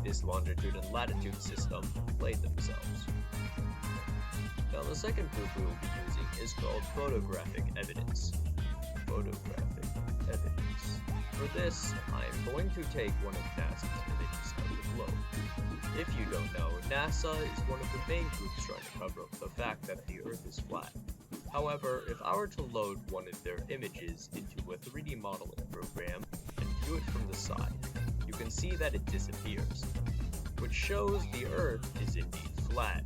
this longitude and latitude system played themselves. Now the second proof we will be using is called photographic evidence. Photographic evidence. For this, I am going to take one of NASA's images of the globe. If you don't know, NASA is one of the main groups trying to cover up the fact that the Earth is flat. However, if I were to load one of their images into a 3D modeling program and view it from the side, you can see that it disappears, which shows the Earth is indeed flat.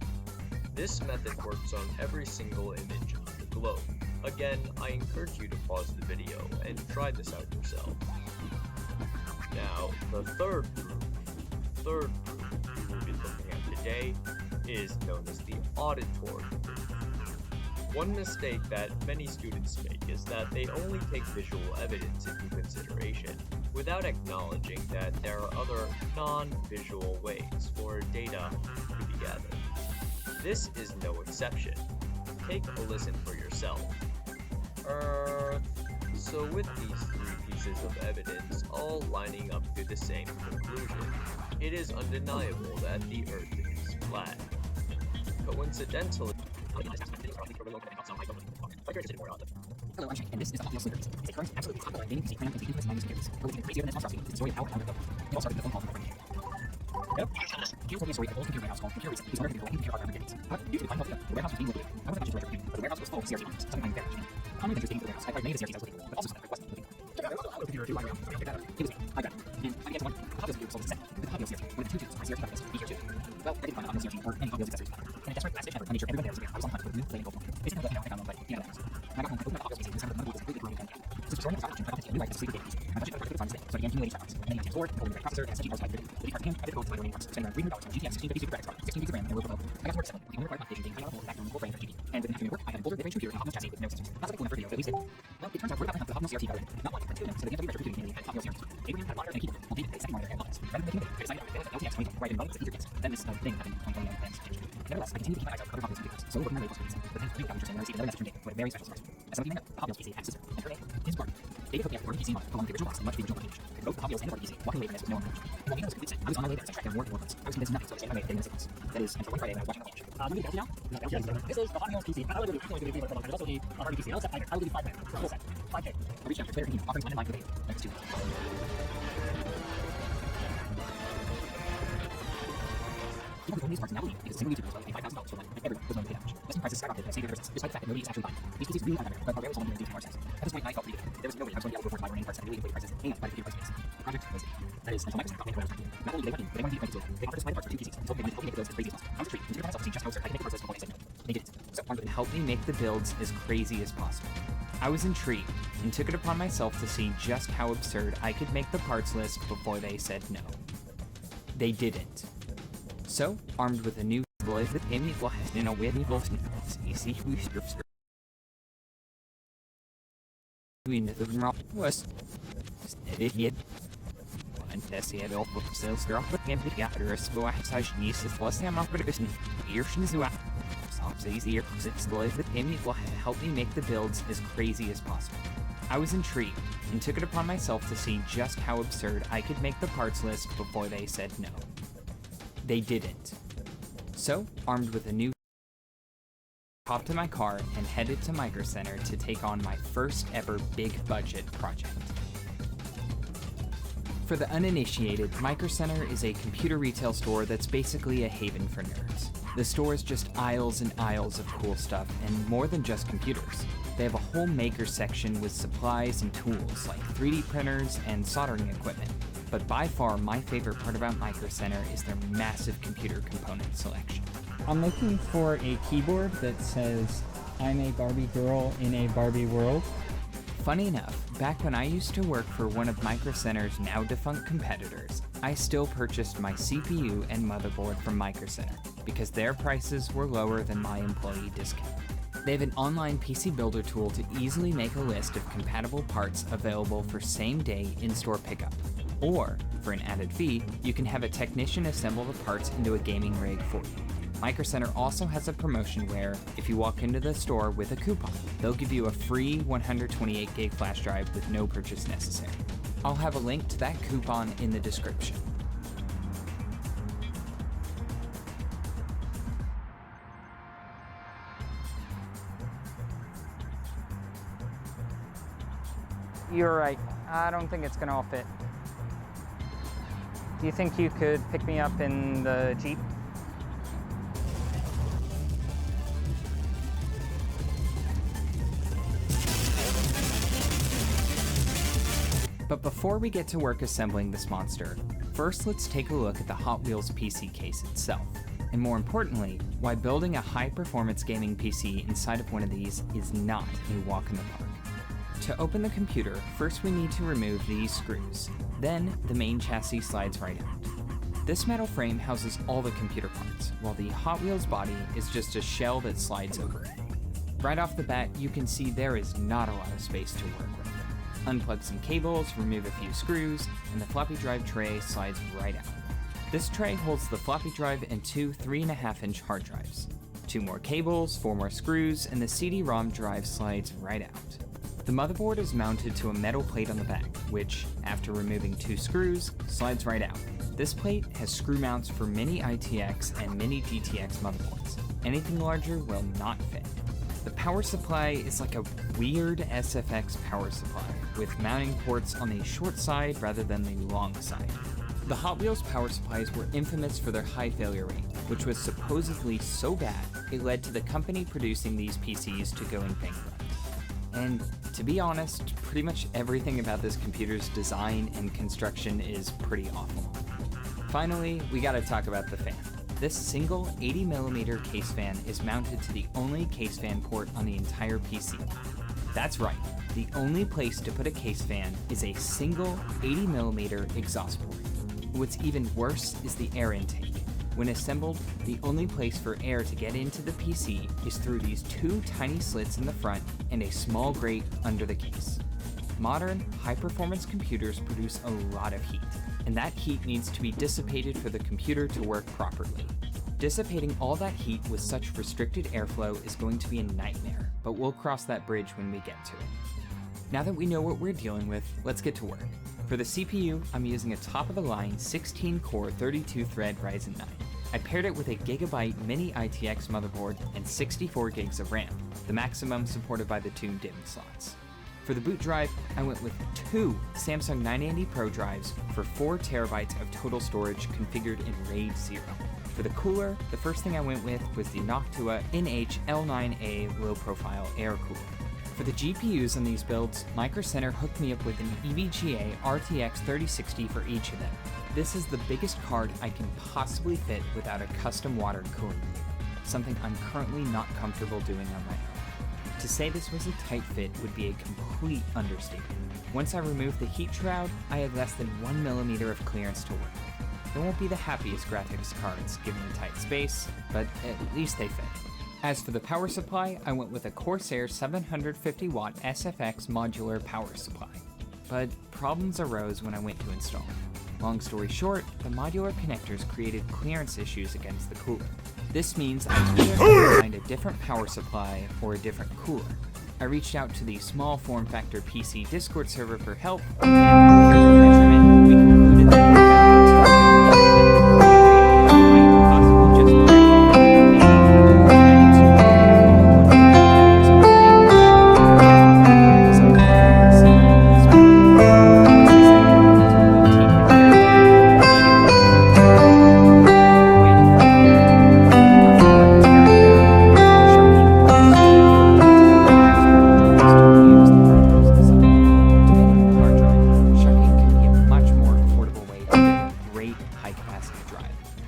This method works on every single image of the globe. Again, I encourage you to pause the video and try this out yourself. Now, the third proof we will be looking at today is known as the auditory proof. One mistake that many students make is that they only take visual evidence into consideration without acknowledging that there are other non-visual ways for data to be gathered. This is no exception. Take a listen for yourself. So with these three pieces of evidence all lining up to the same conclusion, it is undeniable that the Earth is flat. Coincidentally, Hello, I'm Shane, and this is the Hot Wheels Slinkers. It's a current, absolutely popular gaming PC plan to the infamous MEMES series. We're looking crazier than its monstrosity. It's the story of how it happened. It all started with a phone call from a friend. Yep. Here's a story of an old computer warehouse called Computer Reason, whose owner could be computer hardware decades. But due to the final failure, the warehouse was being liquidated. I was not just director, but the warehouse was full of CRT monitors, something I'm very passionate. Common vendors came to the warehouse. I tried many of the CRTs I was looking for, but also some that I wasn't looking for. Hello, computer, do I know? Check that out. It was me. I got it. And I began to wonder, Hot Wheels computer sold a set with Hot Wheels CRT. One of the two tubes for CRT buttons, be here too. Well, I didn't find a Hot Wheels CRT or any Hot Wheels accessories for that. In a desperate last ditch effort to make sure everyone there was aware, I was on hunt for a new playing gold one. Basically, I found one, but I got home, I opened up the Hot Wheels PC and discovered that none of the completely broken down. Since destroying the stock option, I wanted to take a new life as a sleeping game PC. My budget for the funds so I began accumulating stock options. Many teams forward, holding the right processor, and SSD cards 550. The card came, I did go to my remaining parts, spending around $300 on GTX 1650 super graphics card, 16 gigs of RAM, and a little below. I got to work assembling, with the only required modification being high level back on full frame for GPU. And with an afternoon work, I had an older mid-range computer and a Hot Wheels chassis with no sensors. Not something cool enough for video, but at least it. Well, it turns out word about the Hot Wheels CRT got around. Not one, but two of them, so the BMW retro computing community had Hot Wheels CRT. Abraham had a monitor and a keyboard, albeit a second monitor and buttons. Rather than making it, I decided to LTX 20, where I did running with Etherkits. Then this thing happened in 2020 and plans changed. Nevertheless, I continued to keep my eyes out for other Hot Wheels computers, slowly working my way closer to these. But then three got interesting when I received another message from David with a very special surprise. As some of you may know, the Hot Wheels PC had a sister, and her name is Barbie. David hooked me up with a PC model along with the original box and much of the original package. I could both Hot Wheels and the Barbie PC, walking away from this with no one knowledge. And while the game was a complete set, I was on my way there as I tracked down more and more votes. I was convinced nothing, so I was on my way to getting the signals. That is, until one Friday when I was watching the launch. Let me get now. This is the Hot Wheels PC. I will give you 3 but there's also the Barbie PC. I'll set 5. I will give you 5 grand. The full set. 5K. I reached out to Twitter and team, offering 1 in line with David. Next 2 weeks. People who own these parts now believe because a single YouTuber was willing to pay $5,000 for one, and everyone was willing to pay that much. Listing prices skyrocketed as Savior versus, despite the fact that nobody is actually buying them. These PCs really are better, but are rarely sold in more sense. At this point, I felt pretty good. There was no way I was going to be able to afford to buy remaining parts at really inflated prices and buy the computer parts space. Project was it. That is, until Microsoft got me the tracking. Not only did they want in, but they wanted to be connected to it. They offered to supply the parts for 2 PCs and told me they wanted to help me make the builds as crazy as possible. I was intrigued and took it upon myself to see just how absurd I could make the parts list before they said no. They did it. So, armed with Help me make the builds as crazy as possible. I was intrigued and took it upon myself to see just how absurd I could make the parts list before they said no. They didn't. So, armed with a new with Amy in a win easy was idiot and det all sales drop and the other so I Jesus was him up with ears so easier since with Amy will help me make the builds as crazy as possible. I was intrigued and took it upon myself to see just how absurd I could make the parts list before they said no. They didn't. So, armed with a new hopped in my car and headed to Micro Center to take on my first ever big budget project. For the uninitiated, Micro Center is a computer retail store that's basically a haven for nerds. The store is just aisles and aisles of cool stuff and more than just computers. They have a whole maker section with supplies and tools like 3D printers and soldering equipment. But by far, my favorite part about Micro Center is their massive computer component selection. I'm looking for a keyboard that says, "I'm a Barbie girl in a Barbie world." Funny enough, back when I used to work for one of Micro Center's now defunct competitors, I still purchased my CPU and motherboard from Micro Center because their prices were lower than my employee discount. They have an online PC builder tool to easily make a list of compatible parts available for same-day in-store pickup. Or, for an added fee, you can have a technician assemble the parts into a gaming rig for you. Micro Center also has a promotion where, if you walk into the store with a coupon, they'll give you a free 128 gig flash drive with no purchase necessary. I'll have a link to that coupon in the description. You're right. I don't think it's gonna all fit. Do you think you could pick me up in the Jeep? But before we get to work assembling this monster, first let's take a look at the Hot Wheels PC case itself. And more importantly, why building a high-performance gaming PC inside of one of these is not a walk in the park. To open the computer, first we need to remove these screws. Then, the main chassis slides right out. This metal frame houses all the computer parts, while the Hot Wheels body is just a shell that slides over it. Right off the bat, you can see there is not a lot of space to work with. Unplug some cables, remove a few screws, and the floppy drive tray slides right out. This tray holds the floppy drive and two 3.5-inch hard drives. 2 more cables, 4 more screws, and the CD-ROM drive slides right out. The motherboard is mounted to a metal plate on the back, which, after removing 2 screws, slides right out. This plate has screw mounts for mini ITX and mini GTX motherboards. Anything larger will not fit. The power supply is like a weird SFX power supply, with mounting ports on the short side rather than the long side. The Hot Wheels power supplies were infamous for their high failure rate, which was supposedly so bad it led to the company producing these PCs to going bankrupt. And to be honest, pretty much everything about this computer's design and construction is pretty awful. Finally, we gotta talk about the fan. This single 80mm case fan is mounted to the only case fan port on the entire PC. That's right, the only place to put a case fan is a single 80mm exhaust port. What's even worse is the air intake. When assembled, the only place for air to get into the PC is through these 2 tiny slits in the front and a small grate under the case. Modern, high-performance computers produce a lot of heat, and that heat needs to be dissipated for the computer to work properly. Dissipating all that heat with such restricted airflow is going to be a nightmare, but we'll cross that bridge when we get to it. Now that we know what we're dealing with, let's get to work. For the CPU, I'm using a top-of-the-line 16-core 32-thread Ryzen 9. I paired it with a Gigabyte mini ITX motherboard and 64 gigs of RAM, the maximum supported by the 2 DIMM slots. For the boot drive, I went with 2 Samsung 980 Pro drives for 4 terabytes of total storage configured in RAID 0. For the cooler, the first thing I went with was the Noctua NH-L9A low-profile air cooler. For the GPUs on these builds, Micro Center hooked me up with an EVGA RTX 3060 for each of them. This is the biggest card I can possibly fit without a custom water cooling unit, something I'm currently not comfortable doing on my own. To say this was a tight fit would be a complete understatement. Once I removed the heat shroud, I had less than 1mm of clearance to work with. They won't be the happiest graphics cards given a tight space, but at least they fit. As for the power supply, I went with a Corsair 750-watt SFX modular power supply. But problems arose when I went to install. Long story short, the modular connectors created clearance issues against the cooler. This means I either had to find a different power supply or a different cooler. I reached out to the small form factor PC Discord server for help, and after careful measurement, we concluded that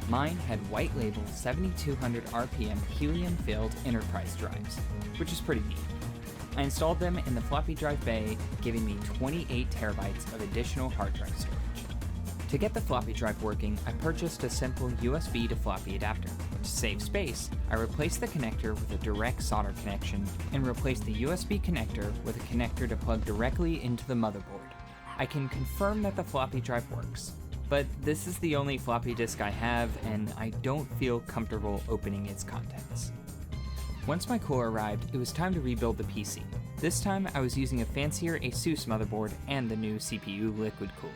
Mine had white label 7200 RPM helium-filled enterprise drives, which is pretty neat. I installed them in the floppy drive bay, giving me 28 terabytes of additional hard drive storage. To get the floppy drive working, I purchased a simple USB to floppy adapter. To save space, I replaced the connector with a direct solder connection and replaced the USB connector with a connector to plug directly into the motherboard. I can confirm that the floppy drive works, but this is the only floppy disk I have, and I don't feel comfortable opening its contents. Once my cooler arrived, it was time to rebuild the PC. This time, I was using a fancier Asus motherboard and the new CPU liquid cooler.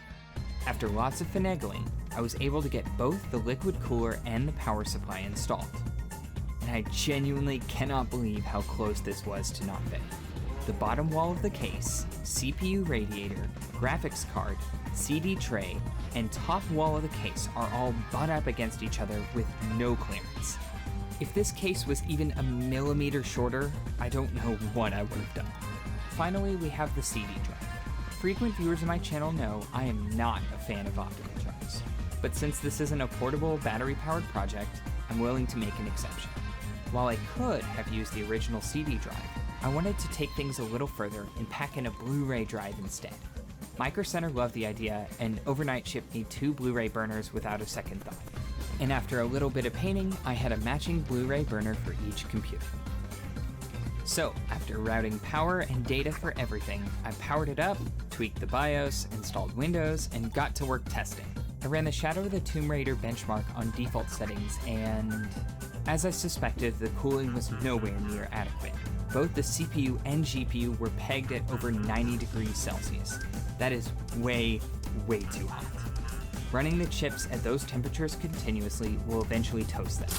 After lots of finagling, I was able to get both the liquid cooler and the power supply installed. And I genuinely cannot believe how close this was to not fit. The bottom wall of the case, CPU radiator, graphics card, CD tray, and top wall of the case are all butt up against each other with no clearance. If this case was even a millimeter shorter, I don't know what I would have done. Finally, we have the CD drive. Frequent viewers of my channel know I am not a fan of optical drives, but since this isn't a portable, battery-powered project, I'm willing to make an exception. While I could have used the original CD drive, I wanted to take things a little further and pack in a Blu-ray drive instead. Micro Center loved the idea and overnight shipped me 2 Blu-ray burners without a second thought. And after a little bit of painting, I had a matching Blu-ray burner for each computer. So, after routing power and data for everything, I powered it up, tweaked the BIOS, installed Windows, and got to work testing. I ran the Shadow of the Tomb Raider benchmark on default settings, and as I suspected, the cooling was nowhere near adequate. Both the CPU and GPU were pegged at over 90 degrees Celsius. That is way, way too hot. Running the chips at those temperatures continuously will eventually toast them.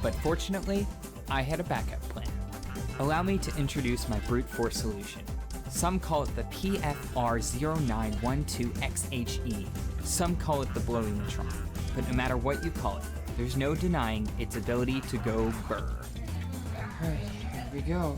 But fortunately, I had a backup plan. Allow me to introduce my brute force solution. Some call it the PFR0912XHE. Some call it the Blowimatron. But no matter what you call it, there's no denying its ability to go brr. Alright, here we go.